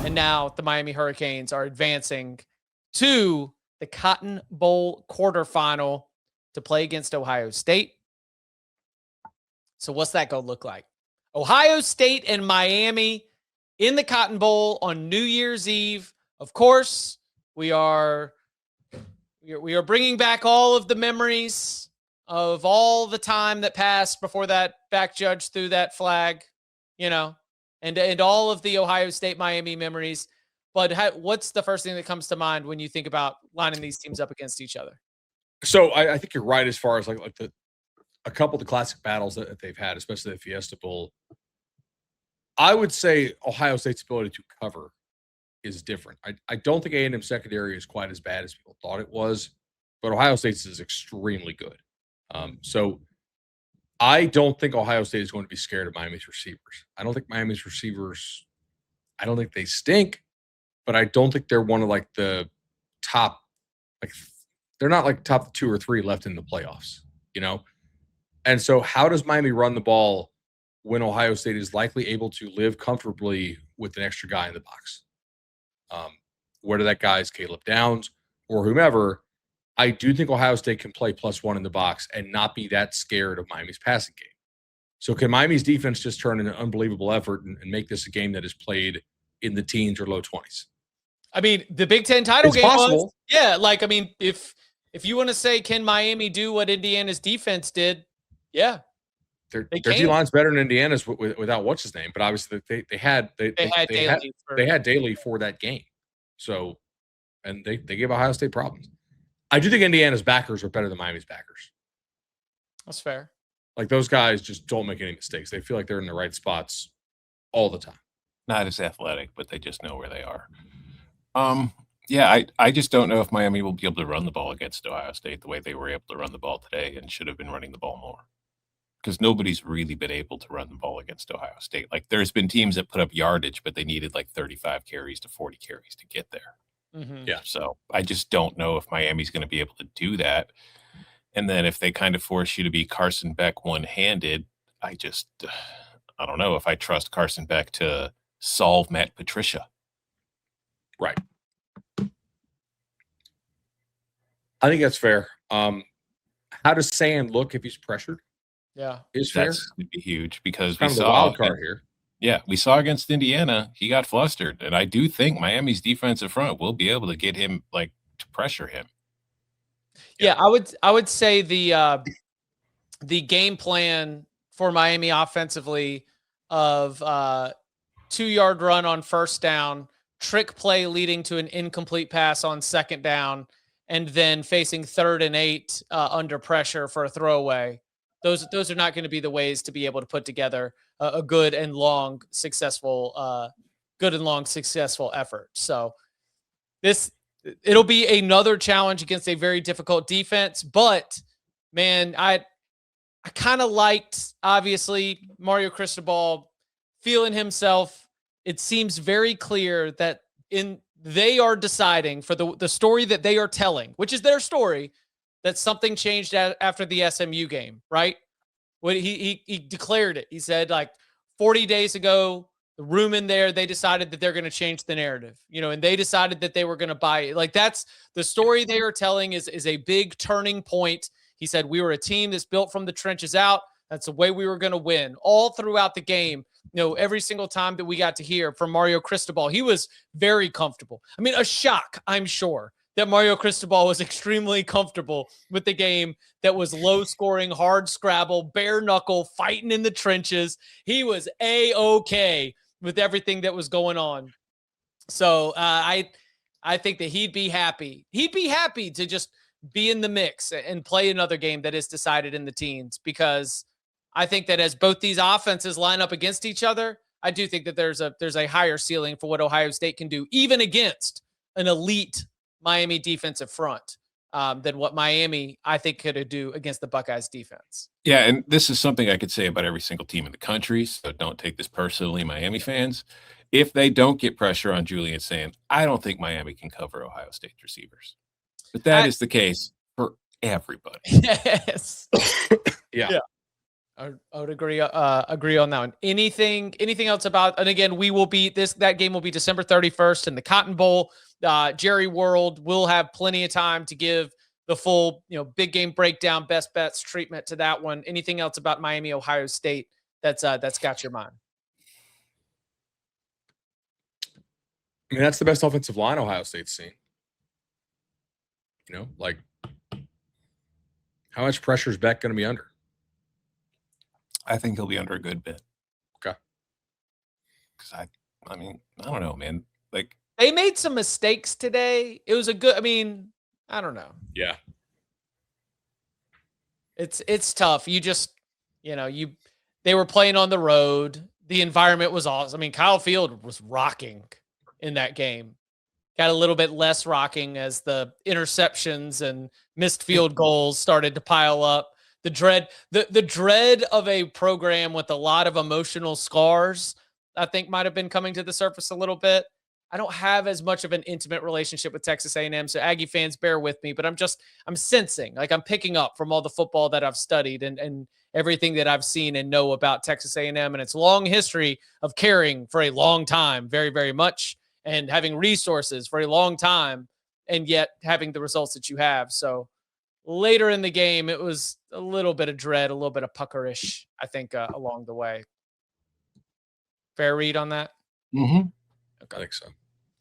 And now the Miami Hurricanes are advancing to the Cotton Bowl quarterfinal to play against Ohio State. So what's that going to look like? Ohio State and Miami in the Cotton Bowl on New Year's Eve. Of course, we are bringing back all of the memories of all the time that passed before that back judge threw that flag, and all of the Ohio State Miami memories. But what's the first thing that comes to mind when you think about lining these teams up against each other? So I think you're right as far as like a couple of the classic battles that they've had, especially the Fiesta Bowl. I would say Ohio State's ability to cover is different. I don't think A&M secondary is quite as bad as people thought it was, but Ohio State's is extremely good. So I don't think Ohio State is going to be scared of Miami's receivers. I don't think Miami's receivers, I don't think they stink, but I don't think they're one of like the top, like they're not like top 2 or 3 left in the playoffs, And so how does Miami run the ball when Ohio State is likely able to live comfortably with an extra guy in the box? Whether that guy is Caleb Downs or whomever, I do think Ohio State can play +1 in the box and not be that scared of Miami's passing game. So can Miami's defense just turn in an unbelievable effort and make this a game that is played in the teens or low 20s? I mean, the Big Ten title game possible. If you want to say, can Miami do what Indiana's defense did? Yeah. Their D-line's better than Indiana's without what's his name, but obviously they had Daly for that game. So, and they gave Ohio State problems. I do think Indiana's backers are better than Miami's backers. That's fair. Like those guys just don't make any mistakes. They feel like they're in the right spots all the time. Not as athletic, but they just know where they are. Yeah, I just don't know if Miami will be able to run the ball against Ohio State the way they were able to run the ball today and should have been running the ball more. Because nobody's really been able to run the ball against Ohio State. Like there's been teams that put up yardage, but they needed like 35 carries to 40 carries to get there. Mm-hmm. Yeah. So I just don't know if Miami's going to be able to do that. And then if they kind of force you to be Carson Beck one-handed, I don't know if I trust Carson Beck to solve Matt Patricia. Right. I think that's fair. How does Sand look if he's pressured? Yeah, is fair. That's going to be huge because we saw the wild card here. Yeah, we saw against Indiana, he got flustered, and I do think Miami's defensive front will be able to get him to pressure him. Yeah, I would say the game plan for Miami offensively of 2-yard run on first down, trick play leading to an incomplete pass on second down, and then facing 3rd and 8 under pressure for a throwaway. Those are not going to be the ways to be able to put together a good and long successful effort. So it'll be another challenge against a very difficult defense, but man, I kind of liked, obviously, Mario Cristobal feeling himself. It seems very clear that they are deciding for the story that they are telling, which is their story, that something changed after the SMU game, right? When he declared it, he said 40 days ago, the room in there, they decided that they're going to change the narrative, and they decided that they were going to buy it. That's the story they are telling is a big turning point. He said, we were a team that's built from the trenches out. That's the way we were going to win all throughout the game. Every single time that we got to hear from Mario Cristobal, he was very comfortable. I mean, a shock, I'm sure, that Mario Cristobal was extremely comfortable with the game that was low scoring, hard scrabble, bare knuckle, fighting in the trenches. He was A-okay with everything that was going on. So I think that he'd be happy. He'd be happy to just be in the mix and play another game that is decided in the teens, because I think that as both these offenses line up against each other, I do think that there's a higher ceiling for what Ohio State can do, even against an elite Miami defensive front, than what Miami, I think, could do against the Buckeyes defense. Yeah, and this is something I could say about every single team in the country, so don't take this personally, Miami fans. If they don't get pressure on Julian Sand, I don't think Miami can cover Ohio State's receivers. But that is the case for everybody. Yes. Yeah. I would agree on that one. Anything else about, and again, we will be that game will be December 31st in the Cotton Bowl. Jerry World will have plenty of time to give the full, big game breakdown, best bets treatment to that one. Anything else about Miami, Ohio State that's got your mind? I mean, that's the best offensive line Ohio State's seen. Like, how much pressure is Beck going to be under? I think he'll be under a good bit. Okay. Because I mean, I don't know, man. Like, they made some mistakes today. It was a good. I mean, I don't know. Yeah. It's tough. You just, they were playing on the road. The environment was awesome. I mean, Kyle Field was rocking in that game. Got a little bit less rocking as the interceptions and missed field goals started to pile up. The dread of a program with a lot of emotional scars, I think, might have been coming to the surface a little bit. I don't have as much of an intimate relationship with Texas A&M, so Aggie fans, bear with me. But I'm sensing, like, I'm picking up from all the football that I've studied and everything that I've seen and know about Texas A&M and its long history of caring for a long time, very, very much, and having resources for a long time, and yet having the results that you have. So later in the game, it was a little bit of dread, a little bit of puckerish, I think, along the way. Fair read on that? Mm-hmm. I think so.